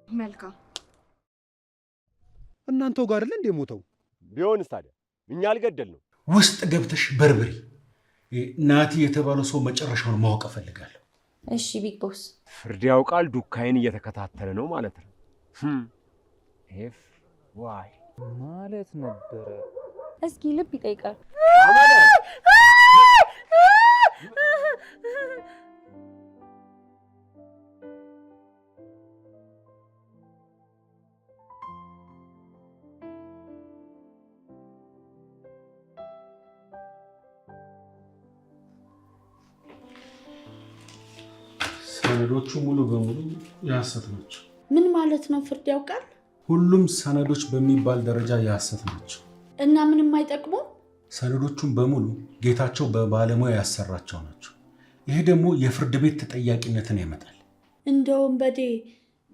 መልካም እናንተው ጋር አይደል እንደ ሞተው ቢሆንስ ታዲያ እኛ አልገደልነው። ውስጥ ገብተሽ በርብሪ። ናቲ የተባለው ሰው መጨረሻውን ማወቅ እፈልጋለሁ። እሺ ቢግ ቦስ። ፍርድ ያውቃል ዱካይን እየተከታተለ ነው ማለት ነው። ኤፍ ዋይ ማለት ነበረ። እስኪ ልብ ይጠይቃል። ሰነዶቹ ሙሉ በሙሉ የሐሰት ናቸው። ምን ማለት ነው? ፍርድ ያውቃል? ሁሉም ሰነዶች በሚባል ደረጃ የሐሰት ናቸው እና ምንም አይጠቅሙም። ሰነዶቹም በሙሉ ጌታቸው በባለሙያ ያሰራቸው ናቸው። ይሄ ደግሞ የፍርድ ቤት ተጠያቂነትን ያመጣል። እንደውም በዴ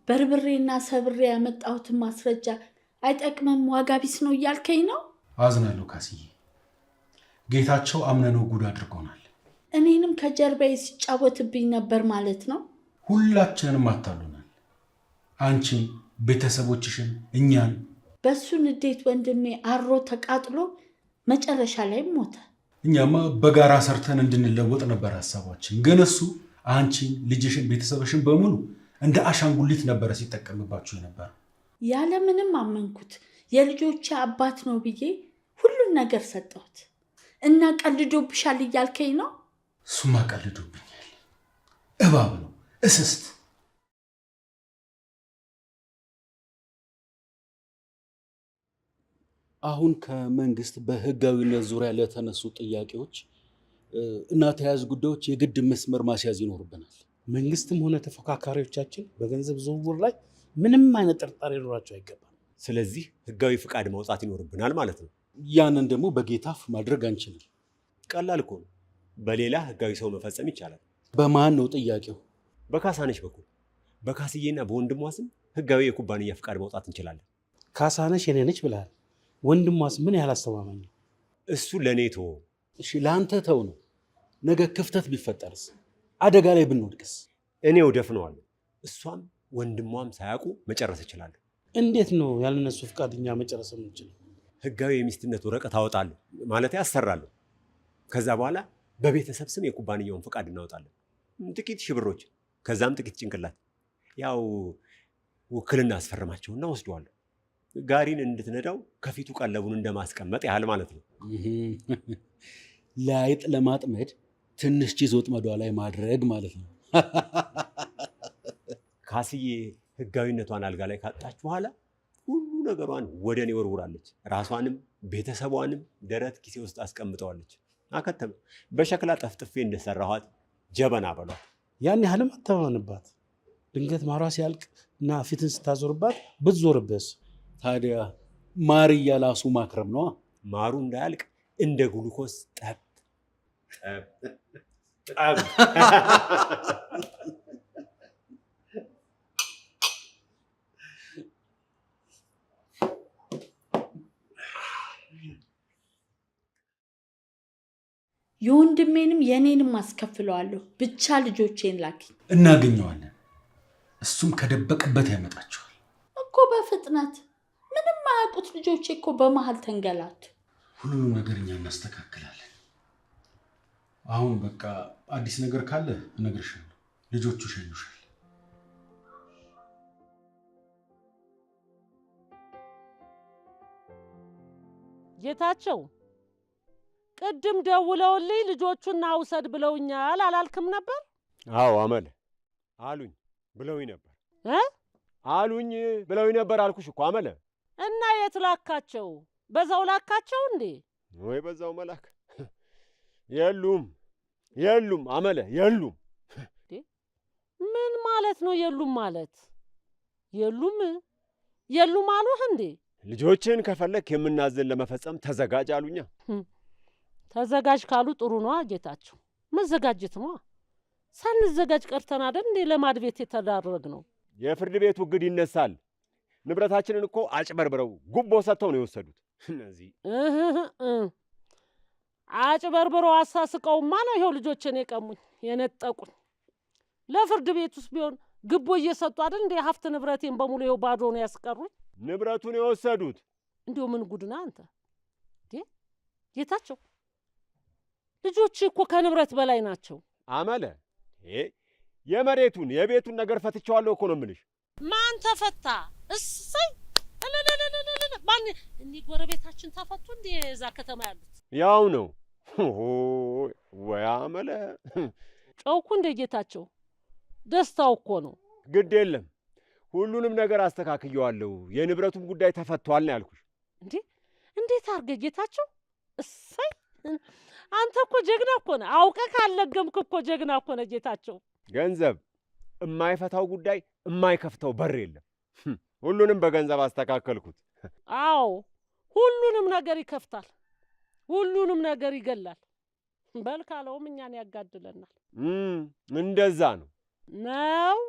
በርብሬና ሰብሬ ያመጣሁትን ማስረጃ አይጠቅምም፣ ዋጋ ቢስ ነው እያልከኝ ነው? አዝናለሁ ካስዬ። ጌታቸው አምነነው ጉድ አድርጎናል። እኔንም ከጀርባዬ ሲጫወትብኝ ነበር ማለት ነው። ሁላችንንም አታሉናል። አንቺን፣ ቤተሰቦችሽን፣ እኛን። በሱ ንዴት ወንድሜ አሮ ተቃጥሎ መጨረሻ ላይ ሞተ። እኛማ በጋራ ሰርተን እንድንለወጥ ነበር ሀሳባችን። ግን እሱ አንቺን፣ ልጅሽን፣ ቤተሰብሽን በሙሉ እንደ አሻንጉሊት ነበረ ሲጠቀምባችሁ ነበር። ያለምንም አመንኩት። የልጆቼ አባት ነው ብዬ ሁሉን ነገር ሰጠሁት እና ቀልዶብሻል እያልከኝ ነው? እሱማ ቀልዶብኛል። እባብ ነው፣ እስስት። አሁን ከመንግስት በህጋዊነት ዙሪያ ለተነሱ ጥያቄዎች እና ተያያዥ ጉዳዮች የግድ መስመር ማስያዝ ይኖርብናል። መንግስትም ሆነ ተፎካካሪዎቻችን በገንዘብ ዝውውር ላይ ምንም አይነት ጥርጣሬ ሊኖራቸው አይገባም። ስለዚህ ህጋዊ ፍቃድ ማውጣት ይኖርብናል ማለት ነው። ያንን ደግሞ በጌታፍ ማድረግ አንችልም። ቀላል እኮ ነው። በሌላ ህጋዊ ሰው መፈጸም ይቻላል። በማን ነው ጥያቄው? በካሳነሽ በኩል በካስዬና በወንድሟ ስም ህጋዊ የኩባንያ ፍቃድ ማውጣት እንችላለን። ካሳነሽ የኔ ነች ብለሃል። ወንድሟስ ምን ያህል አስተማማኝ ነው? እሱ ለኔ ተወው። እሺ ለአንተ ተው ነው። ነገ ክፍተት ቢፈጠርስ? አደጋ ላይ ብንወድቅስ? እኔው ደፍነዋለሁ። እሷም ወንድሟም ሳያውቁ መጨረስ እችላለሁ። እንዴት ነው ያልነሱ ፍቃድኛ መጨረስ የምንችለው? ህጋዊ የሚስትነት ወረቀት አወጣለሁ ማለት ያሰራለሁ። ከዛ በኋላ በቤተሰብ ስም የኩባንያውን ፍቃድ እናወጣለን። ጥቂት ሺህ ብሮች፣ ከዛም ጥቂት ጭንቅላት። ያው ውክልና አስፈርማቸውና ወስደዋለሁ። ጋሪን እንድትነዳው ከፊቱ ቀለቡን እንደማስቀመጥ ያህል ማለት ነው። ለአይጥ ለማጥመድ ትንሽ ቺዝ ወጥመዷ ላይ ማድረግ ማለት ነው። ካስዬ ህጋዊነቷን አልጋ ላይ ካጣች በኋላ ሁሉ ነገሯን ወደ እኔ ወርውራለች። ራሷንም ቤተሰቧንም ደረት ኪሴ ውስጥ አስቀምጠዋለች። አከተመ። በሸክላ ጠፍጥፌ እንደሰራኋት ጀበና በሏት። ያን ያህልም አተማመንባት። ድንገት ማሯ ሲያልቅ እና ፊትን ስታዞርባት ብትዞርበስ? ታዲያ ማር እያላሱ ማክረም ነዋ። ማሩ እንዳያልቅ እንደ ግሉኮስ ጠብ ጠብ። የወንድሜንም የኔንም አስከፍለዋለሁ። ብቻ ልጆቼን ላኪ። እናገኘዋለን። እሱም ከደበቅበት ያመጣቸዋል እኮ በፍጥነት። ምንም ማያውቁት ልጆቼ እኮ በመሃል ተንገላቱ። ሁሉንም ነገር እኛ እናስተካክላለን። አሁን በቃ አዲስ ነገር ካለ እነግርሻለሁ። ልጆቹ ሸኙሻል። ጌታቸው ቅድም ደውለውልኝ ልጆቹን አውሰድ ብለውኛል አላልክም ነበር? አዎ አመል አሉኝ ብለውኝ ነበር። አሉኝ ብለውኝ ነበር አልኩሽ እኮ አመለ። እና የት ላካቸው? በዛው ላካቸው እንዴ? ወይ በዛው መላክ። የሉም አመለ የሉም። ምን ማለት ነው የሉም ማለት? የሉም አሉህ እንዴ? ልጆችን ከፈለክ የምናዝን ለመፈጸም ተዘጋጅ አሉኛ። ተዘጋጅ ካሉ ጥሩ ነው ጌታቸው። መዘጋጀት ነው። ሳንዘጋጅ ቀርተን አይደል እንዴ ለማድ ቤት የተዳረግ ነው? የፍርድ ቤቱ ግድ ይነሳል። ንብረታችንን እኮ አጭበርብረው ጉቦ ሰጥተው ነው የወሰዱት። እነዚህ አጭበርብረው አሳስቀውማ ነው ይሄው ልጆችን የቀሙኝ የነጠቁኝ። ለፍርድ ቤቱስ ቢሆን ግቦ እየሰጡ አይደል እንደ ሀብት ንብረቴን በሙሉ ይኸው ባዶ ነው ያስቀሩኝ። ንብረቱን የወሰዱት እንዲሁ ምን ጉድ ነህ አንተ ጌታቸው? ልጆች እኮ ከንብረት በላይ ናቸው። አመለ የመሬቱን የቤቱን ነገር ፈትቼዋለሁ እኮ ነው የምልሽ። ማን ተፈታ? እሰይ ማን? እኒህ ጎረቤታችን ተፈቱ እንዴ? እዛ ከተማ ያሉት ያው ነው ወይ አመለ። ጨውኩ እንደ ጌታቸው ደስታው እኮ ነው። ግድ የለም ሁሉንም ነገር አስተካክየዋለሁ። የንብረቱም ጉዳይ ተፈቷል ነው ያልኩሽ። እንዴት አድርገህ ጌታቸው? እሰይ አንተ እኮ ጀግና እኮ ነህ። አውቀህ ካልለገምክ እኮ ጀግና እኮ ነህ ጌታቸው። ገንዘብ የማይፈታው ጉዳይ የማይከፍተው በር የለም። ሁሉንም በገንዘብ አስተካከልኩት። አዎ ሁሉንም ነገር ይከፍታል፣ ሁሉንም ነገር ይገላል። በል ካለውም እኛን ያጋድለናል። እንደዛ ነው ነው።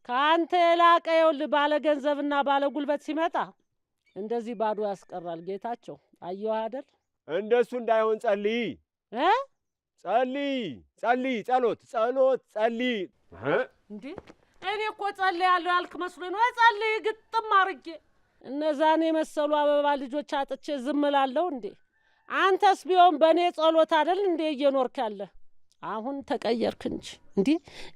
ከአንተ የላቀ ይኸውልህ ባለ ገንዘብና ባለ ጉልበት ሲመጣ እንደዚህ ባዶ ያስቀራል ጌታቸው። አየሁ አይደል? እንደሱ እንዳይሆን ጸልይ ጸልይ፣ ጸሎት ጸልይ። እንዴ እኔ እኮ ጸልያለሁ ያልክ መስሎኝ ነው። ጸልይ ግጥም አድርጌ እነዛን የመሰሉ አበባ ልጆች አጥቼ ዝም እላለሁ እንዴ? አንተስ ቢሆን በእኔ ጸሎት አይደል እንዴ እየኖርክ ያለ? አሁን ተቀየርክ እንጂ እንዴ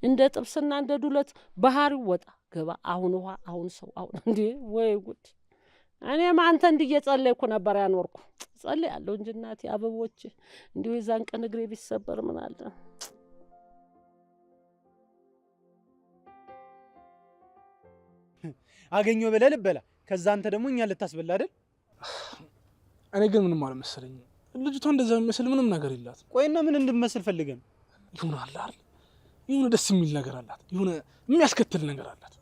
እንደ ጥብስና እንደ ዱለት ባህሪው ወጣ ገባ። አሁን ውሃ፣ አሁን ሰው፣ አሁን እንዴ ወይ ጉድ! እኔም አንተ እንዲየጸለይኩ ነበር ያኖርኩ። ጸልያለሁ እንጂ እናቴ አበቦች እንዲሁ የዛን ቀን እግሬ ቢሰበር ምን አለ? አገኘው ብለህ ልበላ፣ ከዛ አንተ ደግሞ እኛን ልታስበላ አይደል? እኔ ግን ምንም አልመሰለኝም። ልጅቷ እንደዛ የሚመስል ምንም ነገር የላት። ቆይና ምን እንድመስል ፈልገን? ይሁን አለ አይደል? የሆነ ደስ የሚል ነገር አላት፣ የሆነ የሚያስከትል ነገር አላት።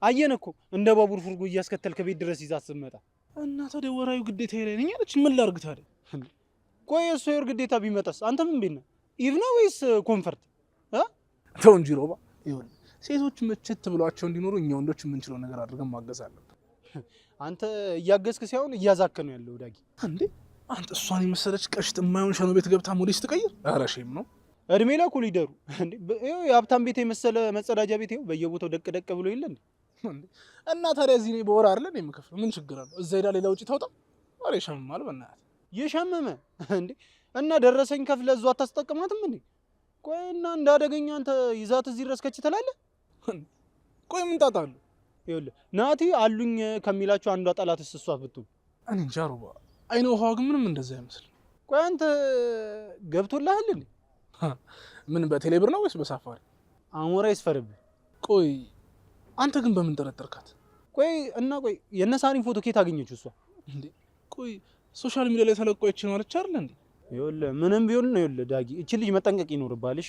አየን እኮ እንደ ባቡር ፉርጎ እያስከተልክ ቤት ድረስ ይዛት ስትመጣ። እና ታዲያ ወራዩ ግዴታ ነኝ አለች። ምን ላድርግ ታዲያ? ቆይ እሱ የወር ግዴታ ቢመጣስ? አንተ ምን ቤት ነህ? ኢቭ ነው ወይስ ኮንፈርት? ተው እንጂ ሮባ። ይሁን ሴቶች መቸት ብሏቸው እንዲኖሩ እኛ ወንዶች የምንችለው ነገር አድርገን ማገዝ አለብን። አንተ እያገዝክ ሳይሆን እያዛከ ነው ያለው ዳጊ። እንዴ አንተ እሷን የመሰለች ቀሽት የማይሆን ሸኖ ቤት ገብታ ሞዴስ ትቀይር? ኧረ ሼም ነው። እድሜ ለኩል ይደሩ እንዴ። የሀብታም ቤት የመሰለ መጸዳጃ ቤት ይኸው በየቦታው ደቅ ደቅ ብሎ የለ እንዴ? እና ታዲያ እዚህ እኔ በወር አይደለን የምከፍለው? ምን ችግር አለው? እዛ ሄዳ ሌላ ውጪ ታውጣ። ኧረ ይሸምማል በእናትህ። የሸመመ እንዴ? እና ደረሰኝ ከፍለህ እዛው አታስጠቅማትም እንዴ? ቆይ እና እንዳደገኛ አንተ ይዛት እዚህ ድረስ ከች ትላለህ? ቆይ ምን ጣጣ አለው? ይኸውልህ ናቲ አሉኝ ከሚላቸው አንዷ ጠላትስ እሷ ብትሆን? እኔ እንጃ ሮባ። አይነ ውሃዋ ግን ምንም እንደዛ አይመስልም። ቆይ አንተ ገብቶልሃል እንዴ? ምን በቴሌ ብር ነው ወይስ በሳፋሪ? አሞራ ይስፈርብህ። ቆይ አንተ ግን በምን ጠረጠርካት? ቆይ የነሳሪን ፎቶ ኬት አገኘችው እሷ? እንዴ ቆይ ሶሻል ሚዲያ ላይ ተለቆ ይችላል አለች አይደል እንዴ? ይኸውልህ ምንም ቢሆን ነው ይኸውልህ ዳጊ፣ እቺ ልጅ መጠንቀቅ ይኖርባልሽ።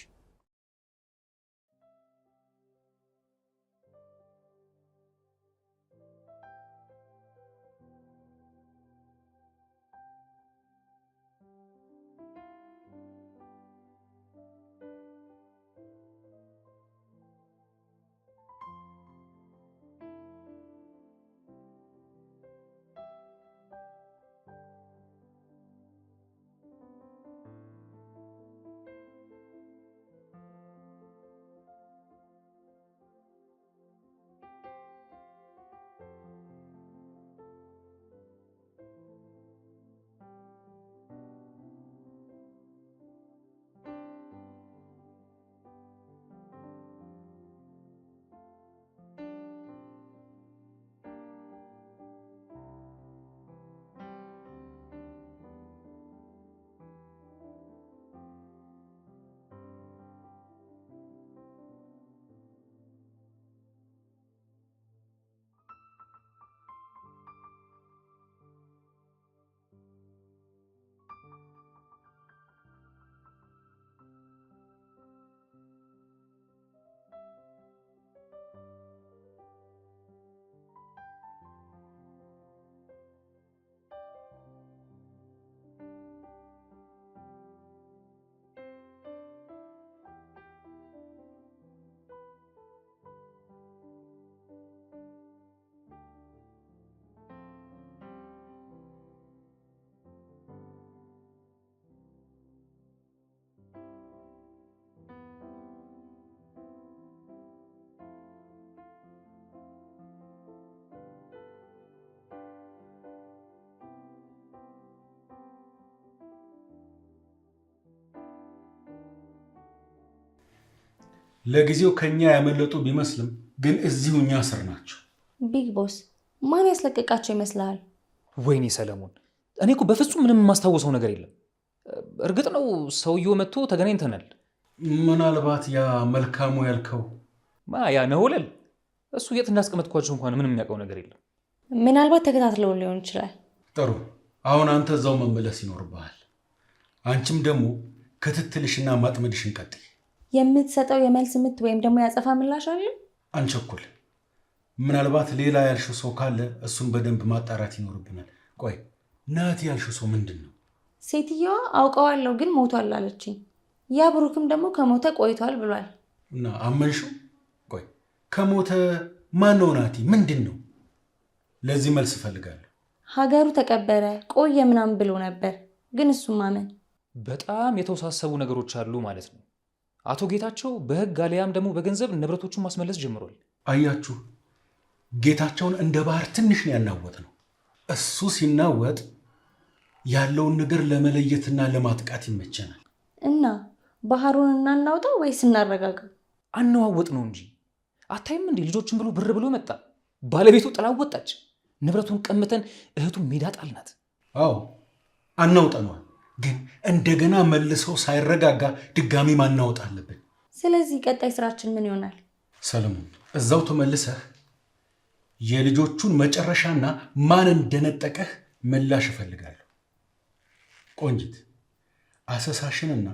ለጊዜው ከኛ ያመለጡ ቢመስልም ግን እዚሁ እኛ ስር ናቸው። ቢግ ቦስ ማን ያስለቀቃቸው ይመስልሃል? ወይኔ ሰለሞን፣ እኔ እኮ በፍጹም ምንም የማስታወሰው ነገር የለም። እርግጥ ነው ሰውየው መጥቶ ተገናኝተናል። ምናልባት ያ መልካሙ ያልከው ያ ነውለል፣ እሱ የት እንዳስቀመጥኳቸው እንኳን ምንም የሚያውቀው ነገር የለም። ምናልባት ተከታትለው ሊሆን ይችላል። ጥሩ፣ አሁን አንተ እዛው መመለስ ይኖርብሃል። አንቺም ደግሞ ክትትልሽና ማጥመድሽን ቀጥይ። የምትሰጠው የመልስ ምት ወይም ደግሞ ያጸፋ ምላሽ አለ? አንቸኩል። ምናልባት ሌላ ያልሽው ሰው ካለ እሱን በደንብ ማጣራት ይኖርብናል። ቆይ ናቲ ያልሽው ሰው ምንድን ነው? ሴትየዋ አውቀዋለሁ ግን ሞቷል አለችኝ። ያ ብሩክም ደግሞ ከሞተ ቆይቷል ብሏል። እና አመንሽው? ቆይ ከሞተ ማን ነው ናቲ? ምንድን ነው? ለዚህ መልስ እፈልጋለሁ። ሀገሩ ተቀበረ ቆየ ምናምን ብሎ ነበር፣ ግን እሱም ማመን። በጣም የተወሳሰቡ ነገሮች አሉ ማለት ነው። አቶ ጌታቸው በህግ አሊያም ደግሞ በገንዘብ ንብረቶቹን ማስመለስ ጀምሯል። አያችሁ፣ ጌታቸውን እንደ ባህር ትንሽ ነው ያናወጥ ነው። እሱ ሲናወጥ ያለውን ነገር ለመለየትና ለማጥቃት ይመቸናል። እና ባህሩን እናናውጣው ወይስ እናረጋጋው? አነዋወጥ ነው እንጂ አታይም እንዴ? ልጆችን ብሎ ብር ብሎ መጣ፣ ባለቤቱ ጥላው ወጣች፣ ንብረቱን ቀምተን እህቱን ሜዳ ጣልናት። አዎ አናውጠነዋል፣ ግን እንደገና መልሰው ሳይረጋጋ ድጋሚ ማናወጥ አለብን። ስለዚህ ቀጣይ ስራችን ምን ይሆናል? ሰለሞን፣ እዛው ተመልሰህ የልጆቹን መጨረሻና ማን እንደነጠቀህ ምላሽ እፈልጋለሁ። ቆንጂት፣ አሰሳሽንና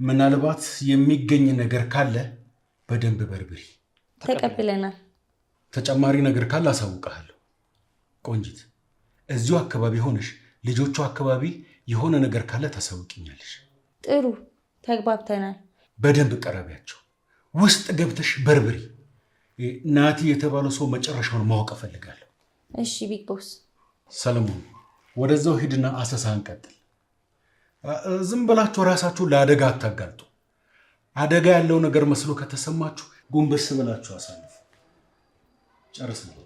ምናልባት የሚገኝ ነገር ካለ በደንብ በርብሪ። ተቀብለናል። ተጨማሪ ነገር ካለ አሳውቅሃለሁ። ቆንጂት፣ እዚሁ አካባቢ ሆነሽ ልጆቹ አካባቢ የሆነ ነገር ካለ ታሳውቂኛለሽ። ጥሩ፣ ተግባብተናል። በደንብ ቀረቢያቸው፣ ውስጥ ገብተሽ በርብሪ። ናቲ የተባለው ሰው መጨረሻውን ማወቅ እፈልጋለሁ። እሺ ቢግ ቦስ። ሰለሞን፣ ወደዛው ሂድና አሰሳን ቀጥል። ዝም ብላችሁ ራሳችሁ ለአደጋ አታጋልጡ። አደጋ ያለው ነገር መስሎ ከተሰማችሁ ጎንበስ ብላችሁ አሳልፉ። ጨርሰናል።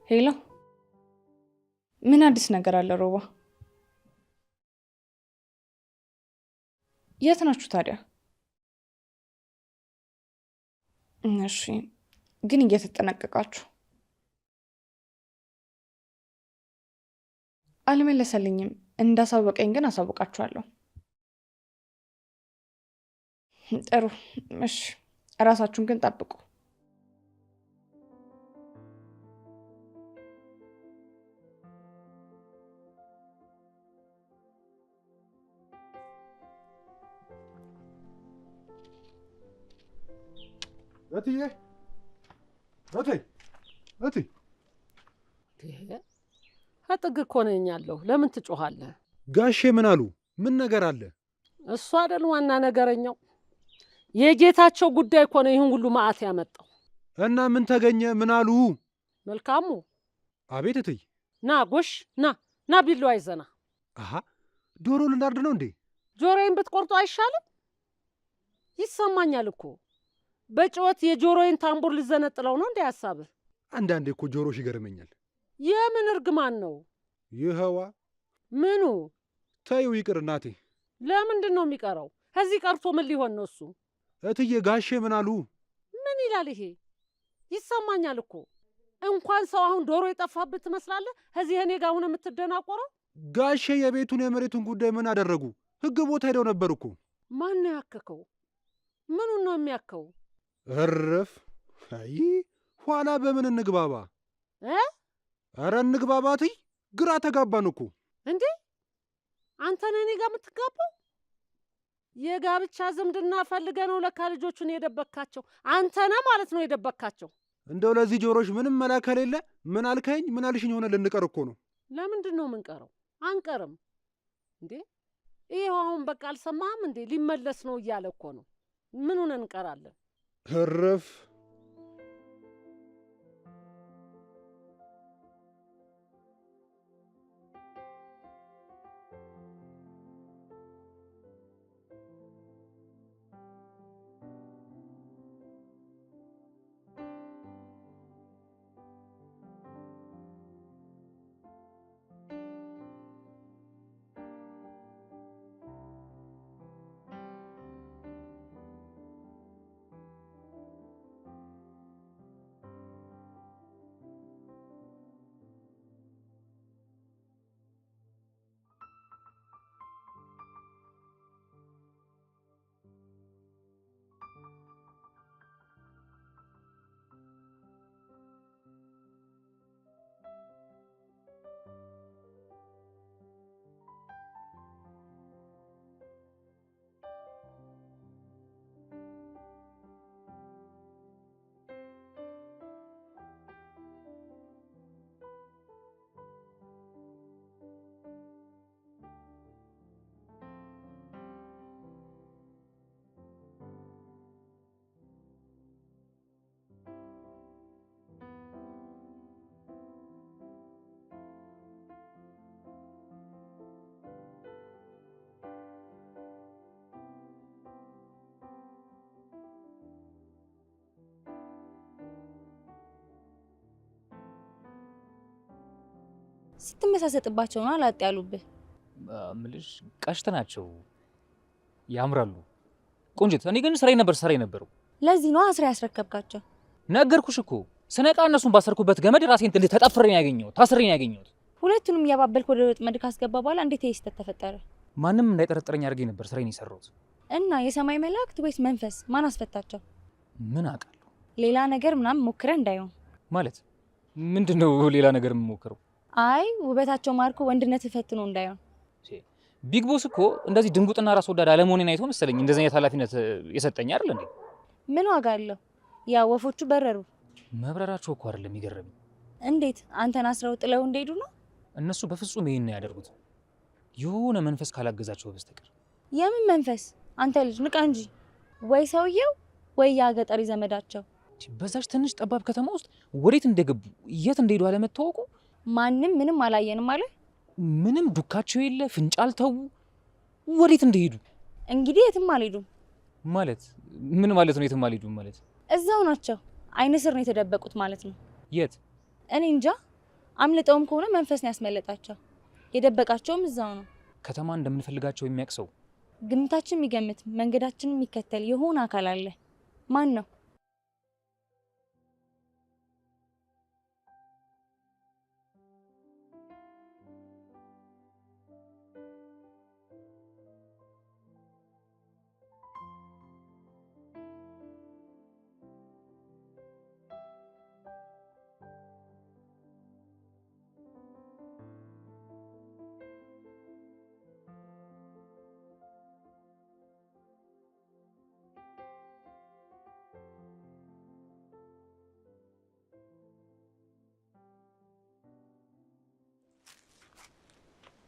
ሄሎ፣ ምን አዲስ ነገር አለ? ሮባ፣ የት ናችሁ ታዲያ? እሺ፣ ግን እየተጠነቀቃችሁ። አልመለሰልኝም። እንዳሳወቀኝ ግን አሳውቃችኋለሁ። ጥሩ፣ እሺ፣ እራሳችሁን ግን ጠብቁ። እትዬ እትዬ አጥግ እኮ ነኝ ያለሁ። ለምን ትጮኻለህ? ጋሼ ምን አሉ? ምን ነገር አለ? እሱ አይደል ዋና ነገረኛው? የጌታቸው ጉዳይ እኮ ነው ይህን ሁሉ መዓት ያመጣው። እና ምን ተገኘ? ምን አሉ? መልካሙ። አቤት እትዬ። ና ጎሽ፣ ና ቢላዋ ይዘና። አሃ ዶሮ ልናርድ ነው እንዴ? ጆሮዬን ብትቆርጦ አይሻልም? ይሰማኛል እኮ በጭወት የጆሮዬን ታምቡር ልዘነጥለው ነው እንዴ ሐሳብህ? አንዳንዴ እኮ ጆሮሽ ይገርመኛል። የምን እርግማን ነው? ይኸዋ። ምኑ? ተይው ይቅር እናቴ። ለምንድን ነው የሚቀረው? ከዚህ ቀርቶ ምን ሊሆን ነው እሱ? እትዬ ጋሼ ምን አሉ? ምን ይላል ይሄ? ይሰማኛል እኮ። እንኳን ሰው አሁን ዶሮ የጠፋብህ ትመስላለህ። ከዚህ እኔ ጋር አሁን የምትደናቆረው? ጋሼ የቤቱን የመሬቱን ጉዳይ ምን አደረጉ? ህግ ቦታ ሄደው ነበር እኮ። ማን ነው ያከከው? ምኑን ነው የሚያከው? እረፍ። አይ ኋላ በምን እንግባባ? ኧረ እንግባባ እትዬ። ግራ ተጋባን እኮ። እንዴ አንተ ነህ እኔ ጋር የምትጋባው? የጋብቻ ዝምድና ፈልገ ነው ለካ ልጆቹን የደበካቸው። አንተ ነህ ማለት ነው የደበካቸው። እንደው ለዚህ ጆሮች ምንም መላ ከሌለ ምን አልከኝ ምን አልሽኝ ሆነ ልንቀር እኮ ነው። ለምንድን ነው የምንቀረው? አንቀርም እንዴ። ይኸው አሁን በቃ አልሰማህም እንዴ? ሊመለስ ነው እያለ እኮ ነው። ምን ሆነን እንቀራለን? እረፍ። ስትመሳሰጥባቸው ነው አላጥ ያሉብህ። ምልሽ ቀሽት ናቸው፣ ያምራሉ። ቆንጅት፣ እኔ ግን ስራዬ ነበረው። ለዚህ ነው አስራ ያስረከብካቸው። ነገርኩሽ እኮ ስነቃ እነሱን ባሰርኩበት ገመድ ራሴን ተጠፍሬ ነው ያገኘሁት፣ ታስሬ ነው ያገኘሁት። ሁለቱንም እያባበልክ ወደ ወጥመድ ካስገባ በኋላ እንዴት ይሄ ስህተት ተፈጠረ? ማንም እንዳይጠረጥረኝ አድርጌ ነበር ስራዬን የሰራሁት። እና የሰማይ መላእክት ወይስ መንፈስ ማን አስፈታቸው? ምን አውቃለሁ። ሌላ ነገር ምናምን ሞክረህ እንዳይሆን። ማለት ምንድነው ሌላ ነገር የምሞክረው? አይ ውበታቸው ማርኮ ወንድነት ፈትኖ እንዳይሆን። ቢግ ቦስ እኮ እንደዚህ ድንጉጥና ራስ ወዳድ አለመሆኔን አይቶ መሰለኝ እንደዚህ አይነት ኃላፊነት የሰጠኝ አይደል እንዴ? ምን ዋጋ አለው? ያ ወፎቹ በረሩ። መብረራቸው እኮ አይደለም የሚገርመኝ። እንዴት አንተን አስረው ጥለው እንደሄዱ ነው? እነሱ በፍጹም ይሄን ያደርጉት የሆነ መንፈስ ካላገዛቸው በስተቀር። የምን መንፈስ? አንተ ልጅ ንቃ እንጂ። ወይ ሰውየው ወይ ያ ገጠሪ ዘመዳቸው። በዛች ትንሽ ጠባብ ከተማ ውስጥ ወዴት እንደገቡ የት እንደሄዱ አለመታወቁ። ማንም ምንም አላየንም አለ። ምንም ዱካቸው የለ፣ ፍንጫል ተው። ወዴት እንደሄዱ እንግዲህ የትም አልሄዱም። ማለት ምን ማለት ነው? የትም አልሄዱም ማለት እዛው ናቸው። አይን ስር ነው የተደበቁት ማለት ነው። የት? እኔ እንጃ። አምልጠውም ከሆነ መንፈስ ነው ያስመለጣቸው። የደበቃቸውም እዛው ነው። ከተማ እንደምንፈልጋቸው የሚያውቅ ሰው፣ ግምታችን የሚገምት መንገዳችንን የሚከተል የሆነ አካል አለ። ማን ነው?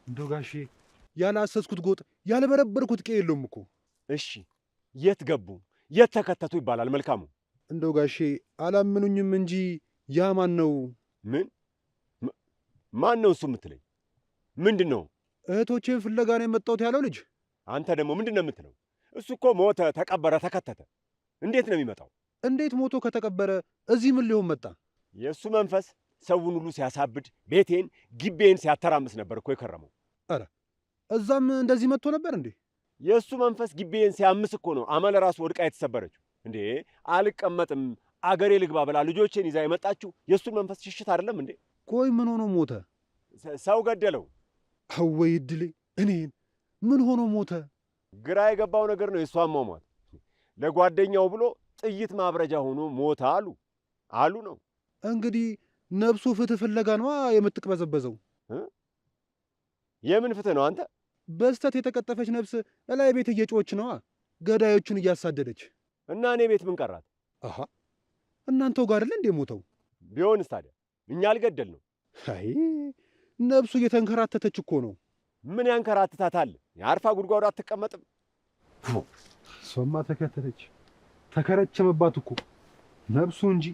እንደው ጋሼ ያላሰስኩት ጎጥ ያልበረበርኩት ቄ የለውም እኮ። እሺ የት ገቡ የት ተከተቱ ይባላል መልካሙ። እንደው ጋሼ አላምኑኝም እንጂ ያ ማን ነው? ምን ማን ነው እሱ የምትለኝ? ምንድን ነው? እህቶቼን ፍለጋ ነው የመጣሁት ያለው ልጅ። አንተ ደግሞ ምንድን ነው የምትለው? እሱ እኮ ሞተ፣ ተቀበረ፣ ተከተተ። እንዴት ነው የሚመጣው? እንዴት ሞቶ ከተቀበረ እዚህ ምን ሊሆን መጣ? የእሱ መንፈስ ሰውን ሁሉ ሲያሳብድ ቤቴን ግቤን ሲያተራምስ ነበር እኮ የከረመው። ኧረ እዛም እንደዚህ መጥቶ ነበር እንዴ? የእሱ መንፈስ ግቤን ሲያምስ እኮ ነው አመለ ራሱ ወድቃ የተሰበረችው። እንዴ አልቀመጥም አገሬ ልግባ ብላ ልጆቼን ይዛ የመጣችው የእሱን መንፈስ ሽሽት አይደለም እንዴ? ቆይ ምን ሆኖ ሞተ? ሰው ገደለው። አወይ እድሌ! እኔን ምን ሆኖ ሞተ? ግራ የገባው ነገር ነው የእሱ አሟሟት። ለጓደኛው ብሎ ጥይት ማብረጃ ሆኖ ሞተ አሉ ነው እንግዲህ። ነፍሱ ፍትህ ፍለጋ ነዋ የምትቅበዘበዘው። የምን ፍትህ ነው አንተ? በስተት የተቀጠፈች ነፍስ እላይ ቤት እየጮች ነዋ ገዳዮቹን እያሳደደች። እና እኔ ቤት ምን ቀራት? አሃ እናንተው ጋር አይደል እንዴ ሞተው? ቢሆንስ ታዲያ እኛ አልገደል ነው? አይ ነፍሱ እየተንከራተተች እኮ ነው። ምን ያንከራትታታል? የአርፋ ጉድጓዱ አትቀመጥም? እሷማ ተከረቸመባት እኮ ነፍሱ እንጂ።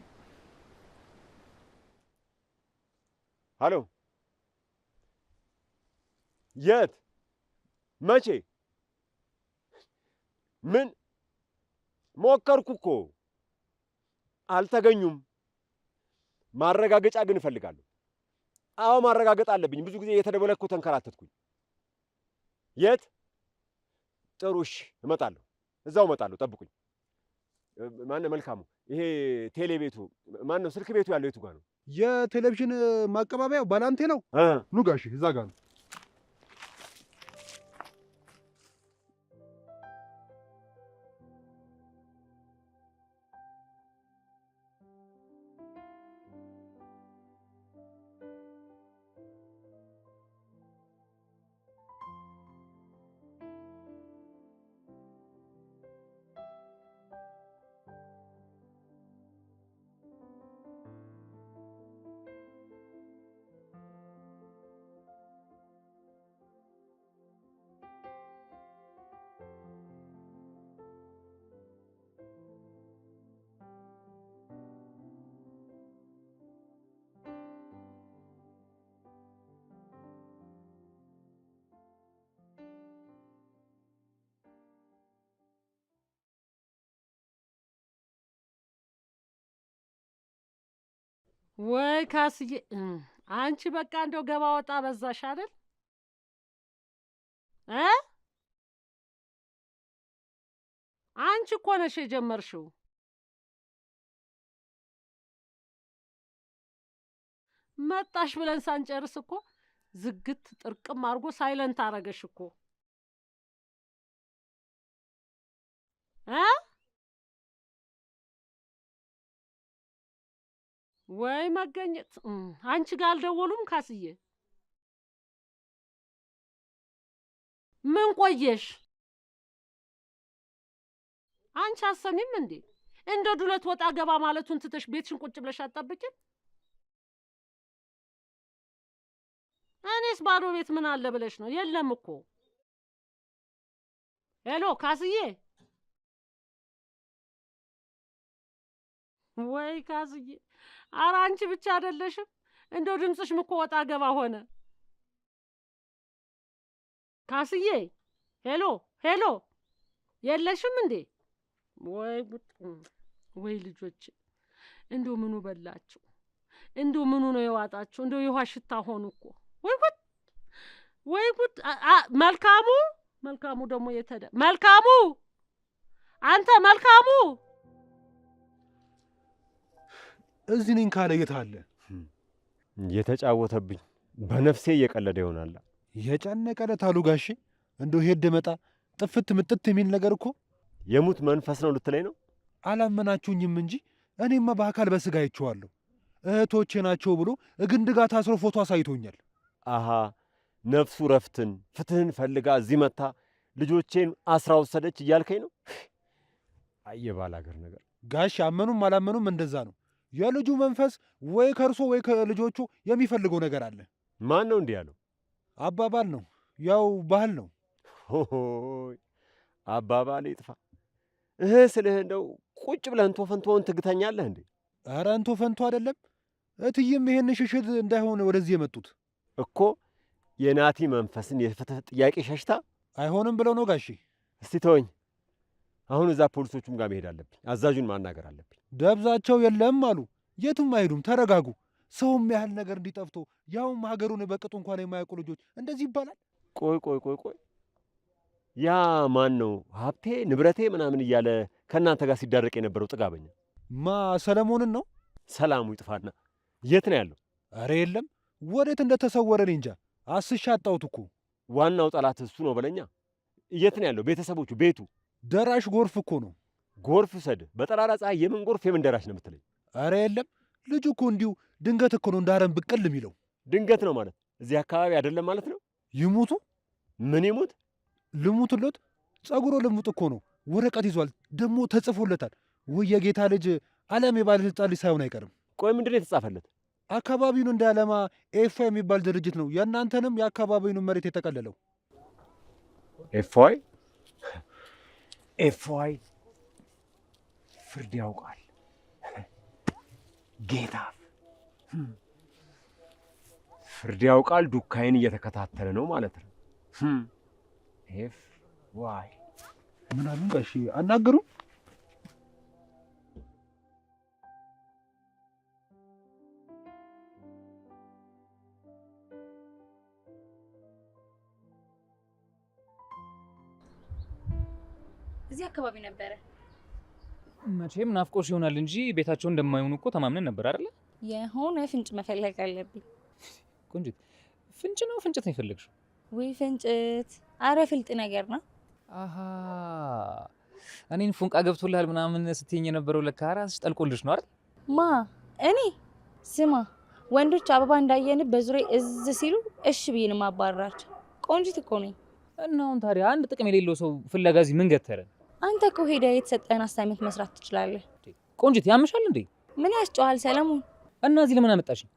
ሃሎ፣ የት? መቼ? ምን? ሞከርኩ እኮ አልተገኙም። ማረጋገጫ ግን እፈልጋለሁ። አዎ ማረጋገጥ አለብኝ። ብዙ ጊዜ እየተደበለኩ ተንከራተትኩኝ። የት? ጥሩ እሺ፣ እመጣለሁ። እዛው እመጣለሁ፣ ጠብቁኝ። ማነው መልካሙ? ይሄ ቴሌ ቤቱ ማነው? ስልክ ቤቱ ያለው የቱ ጋር ነው? የቴሌቪዥን ማቀባበያው ባላንቴ ነው። ኑ ጋሽ፣ እዛ ጋር ነው። ወይ ካስዬ፣ አንቺ በቃ እንደው ገባ ወጣ በዛሽ አይደል? አንቺ እኮ ነሽ የጀመርሽው። መጣሽ ብለን ሳንጨርስ እኮ ዝግት ጥርቅም አድርጎ ሳይለንት አረገሽ እኮ። ወይ መገኘት። አንቺ ጋር አልደወሉም ካስዬ? ምን ቆየሽ? አንቺ አሰሚም እንዴ? እንደ ዱለት ወጣ ገባ ማለቱን ትተሽ ቤትሽን ቁጭ ብለሽ አትጠብቂም? እኔስ ባዶ ቤት ምን አለ ብለሽ ነው? የለም እኮ። ሄሎ ካስዬ። ወይ ካስዬ፣ ኧረ አንቺ ብቻ አይደለሽም። እንደው ድምፅሽም እኮ ወጣ ገባ ሆነ። ካስዬ፣ ሄሎ ሄሎ፣ የለሽም እንዴ? ወይ ጉድ! ወይ ልጆች፣ እንደው ምኑ በላችሁ? እንደው ምኑ ነው የዋጣችሁ? እንደው የውሃ ሽታ ሆኑ እኮ። ወይ ጉድ! ወይ ጉድ! መልካሙ ደግሞ መልካሙ፣ አንተ መልካሙ፣ እዚህ ነኝ ካለ የት አለ? የተጫወተብኝ በነፍሴ እየቀለደ ይሆናል። የጨነቀለት አሉ ጋሼ። እንደው ሄድ መጣ ጥፍት ምጥት የሚል ነገር እኮ የሙት መንፈስ ነው ልትለኝ ነው? አላመናችሁኝም እንጂ እኔማ በአካል በስጋ አይቼዋለሁ። እህቶቼ ናቸው ብሎ እግንድ ጋር ታስሮ ፎቶ አሳይቶኛል። አሃ፣ ነፍሱ ረፍትን ፍትህን ፈልጋ እዚህ መታ ልጆቼን አስራ ወሰደች እያልከኝ ነው? አየባል አገር ነገር ጋሽ፣ አመኑም አላመኑም እንደዛ ነው። የልጁ መንፈስ ወይ ከእርሶ ወይ ከልጆቹ የሚፈልገው ነገር አለ። ማን ነው እንዲህ ያለው? አባባል ነው፣ ያው ባህል ነው። ሆይ አባባል ይጥፋ። ስልህ እንደው ቁጭ ብለህ እንቶ ፈንቶውን ትግተኛለህ እንዴ? ኧረ እንቶ ፈንቶ አይደለም። እትዬም ይሄን ሽሽት እንዳይሆን ወደዚህ የመጡት እኮ የናቲ መንፈስን የፍትህ ጥያቄ ሸሽታ አይሆንም ብለው ነው ጋሼ። እስቲ ተወኝ። አሁን እዛ ፖሊሶቹም ጋር መሄድ አለብኝ። አዛዡን ማናገር አለብኝ። ደብዛቸው የለም አሉ። የቱም አይሄዱም። ተረጋጉ። ሰውም ያህል ነገር እንዲጠፍቶ ያውም ሀገሩን በቅጡ እንኳን የማያውቁ ልጆች እንደዚህ ይባላል? ቆይ ያ ማን ነው ሀብቴ ንብረቴ ምናምን እያለ ከእናንተ ጋር ሲዳረቅ የነበረው ጥጋበኛ? ሰለሞንን ነው? ሰላሙ ይጥፋና የት ነው ያለው? አረ የለም፣ ወዴት እንደተሰወረ እኔ እንጃ። አስሻ አጣሁት እኮ። ዋናው ጠላት እሱ ነው በለኛ። የት ነው ያለው? ቤተሰቦቹ፣ ቤቱ? ደራሽ ጎርፍ እኮ ነው። ጎርፍ ውሰድ። በጠራራ ፀሐይ የምን ጎርፍ የምን ደራሽ ነው የምትለኝ? አረ የለም፣ ልጁ እኮ እንዲሁ ድንገት እኮ ነው እንዳረም ብቅል የሚለው። ድንገት ነው ማለት እዚህ አካባቢ አይደለም ማለት ነው? ይሙቱ? ምን ይሙት? ልሙትሎት? ጸጉሮ ልሙጥ እኮ ነው። ወረቀት ይዟል ደግሞ ተጽፎለታል። ወይ የጌታ ልጅ ዓለም የባለስልጣን ልጅ ሳይሆን አይቀርም። ቆይ ምንድን ነው የተጻፈለት? አካባቢውን እንዳያለማ ኤፋ የሚባል ድርጅት ነው የእናንተንም የአካባቢውን መሬት የጠቀለለው። ኤፍዋይ ፍርድ ያውቃል ጌታ ፍርድ ያውቃል። ዱካይን እየተከታተለ ነው ማለት ነው። ኤፍዋይ ምን አሉ? እሺ አናገሩ። እዚህ አካባቢ ነበረ። መቼም ናፍቆሽ ይሆናል እንጂ ቤታቸው እንደማይሆኑ እኮ ተማምነን ነበር አይደለ? የሆነ ፍንጭ መፈለግ አለብኝ። ቆንጂት፣ ፍንጭ ነው ፍንጭት ነው የፈለግሽው? ወይ ፍንጭት፣ አረ ፍልጥ ነገር ነው። አሃ እኔን ፉንቃ ገብቶልሃል ምናምን ስትይኝ የነበረው ለካ ራስሽ ጠልቆልሽ ነው አይደል? ማ እኔ? ስማ፣ ወንዶች አበባ እንዳየን በዙሪያ እዝ ሲሉ እሺ ብዬ ነው የማባረራቸው። ቆንጂት እኮ ነኝ። እና አሁን ታዲያ አንድ ጥቅም የሌለው ሰው ፍለጋ እዚህ ምን ገተረን? አንተ እኮ ሄደህ የተሰጠህን አሳይመንት መስራት ትችላለህ። ቆንጂት ያምሻል እንዴ? ምን ያስጨዋል ሰለሞን? እና እዚህ ለምን አመጣሽኝ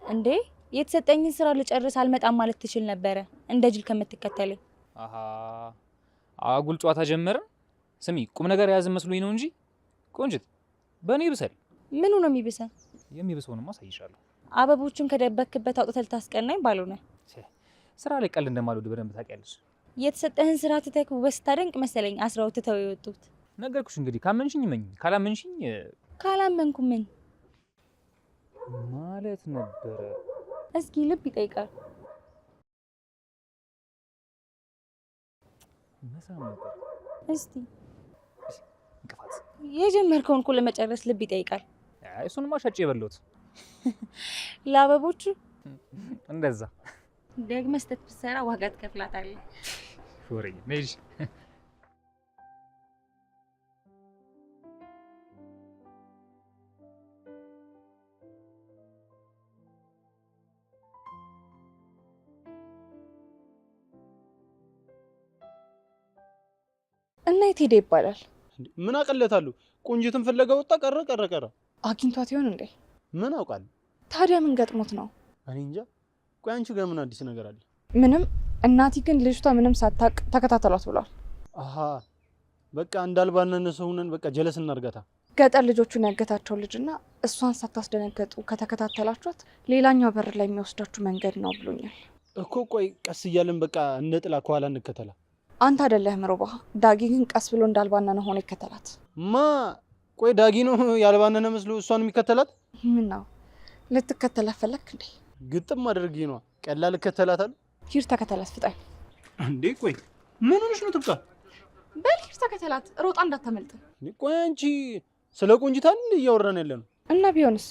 እንዴ? የተሰጠኝን ስራ ልጨርስ አልመጣም ማለት ትችል ነበረ፣ እንደ ጅል ከምትከተለኝ። አሃ አጉል ጨዋታ ጀመርን። ስሚ ቁም ነገር የያዝን መስሎኝ ነው እንጂ ቆንጂት በእኔ ብሰል። ምኑ ነው የሚብሰን? የሚብሰውንማ አሳይሻለሁ። አበቦቹን ከደበክበት አውጥተህ ልታስቀናኝ ባልሆነ። ስራ ላይ ቀልድ እንደማልወድ በደንብ ታውቂያለሽ። የተሰጠህን ስራ ትተህ ውበት ስታደንቅ መሰለኝ አስራው ትተው የወጡት። ነገርኩሽ እንግዲህ ካመንሽኝ መኝ፣ ካላመንሽኝ ካላመንኩ ምን ማለት ነበረ? እስኪ ልብ ይጠይቃል። መሳም ነበር። እስቲ እንቅፋት የጀመርከውን እኮ ለመጨረስ ልብ ይጠይቃል። አይ እሱንማ ሸጬ የበላሁት ለአበቦቹ። እንደዛ ደግመህ ስተት ብትሰራ ዋጋ ትከፍላታለህ። ሾሬ ነሽ። እና የት ሄደ ይባላል? ምን አቀለታለሁ? ቆንጂትን ፍለጋ ወጣ። ቀረ። አግኝቷት ይሆን እንዴ? ምን አውቃለሁ። ታዲያ ምን ገጥሞት ነው? እኔ እንጃ። ቆይ አንቺ ጋር ምን አዲስ ነገር አለ? ምንም። እናቲ ግን ልጅቷ ምንም ሳታቅ ተከታተሏት ብሏል። አሃ በቃ እንዳልባነነ ሰው ነን። በቃ ጀለስ እናርጋታ። ገጠር ልጆቹን ያገታቸው ልጅና እሷን ሳታስደነገጡ ከተከታተላችኋት ሌላኛው በር ላይ የሚወስዳችሁ መንገድ ነው ብሎኛል እኮ። ቆይ ቀስ እያለን በቃ እንደ ጥላ ከኋላ እንከተላ። አንተ አይደለህም ሮባ። ዳጊ ግን ቀስ ብሎ እንዳልባነነ ሆኖ ይከተላት። ማ ቆይ ዳጊ ነው ያልባነነ መስሎ እሷን የሚከተላት? ምን ነው ልትከተላት ፈለክ እንዴ? ግጥም አድርጊ ነው። ቀላል እከተላታለሁ። ሂድ ተከተላት፣ ፍጠን እንዴ። ቆይ ምን ሆነሽ ነው? ትብቃ በል ሂድ ተከተላት፣ ሮጣ እንዳታመልጥ። ቆይ አንቺ ስለ ቆንጂት አይደል እያወራን ያለ ነው? እና ቢሆንስ?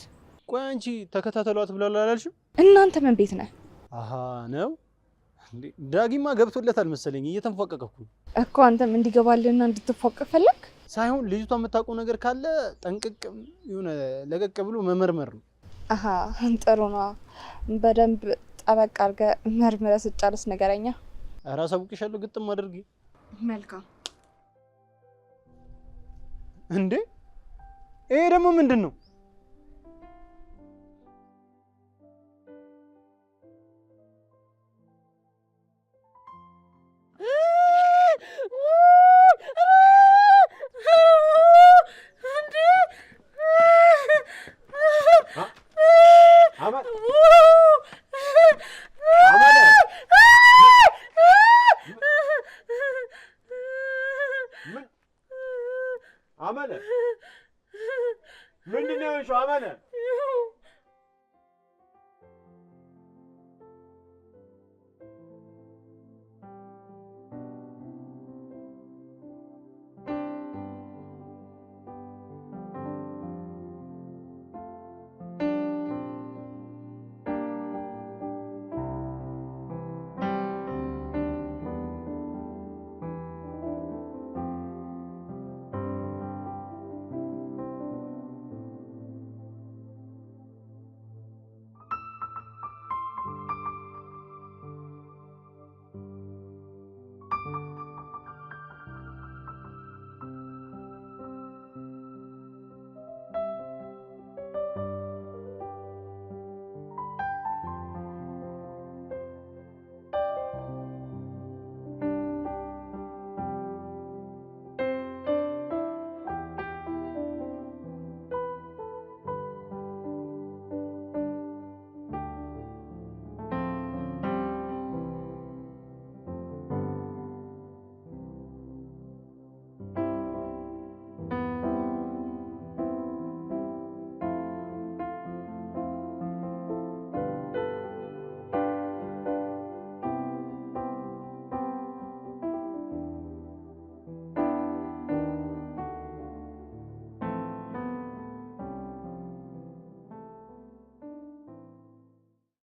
ቆይ አንቺ ተከታተሏት ብሏል አላልሽም? እናንተ ምን ቤት ነህ? አሃ ነው እንዴ? ዳጊማ ገብቶለታል መሰለኝ። እየተንፏቀቀኩ እኮ አንተም እንዲገባልና እንድትፏቀቅ ፈለክ ሳይሆን ልጅቷ የምታውቀው ነገር ካለ ጠንቅቅ የሆነ ለቀቅ ብሎ መመርመር ነው። አሃ ጥሩ ነው። በደንብ ጠበቅ አድርገህ መርምረህ ስጨርስ ንገረኛ። ኧረ አሳውቅሻለሁ። ግጥም አድርጊ። መልካም። እንዴ ይሄ ደግሞ ምንድን ነው? አመለ ምንድን ነው የሆንሽው? አመለ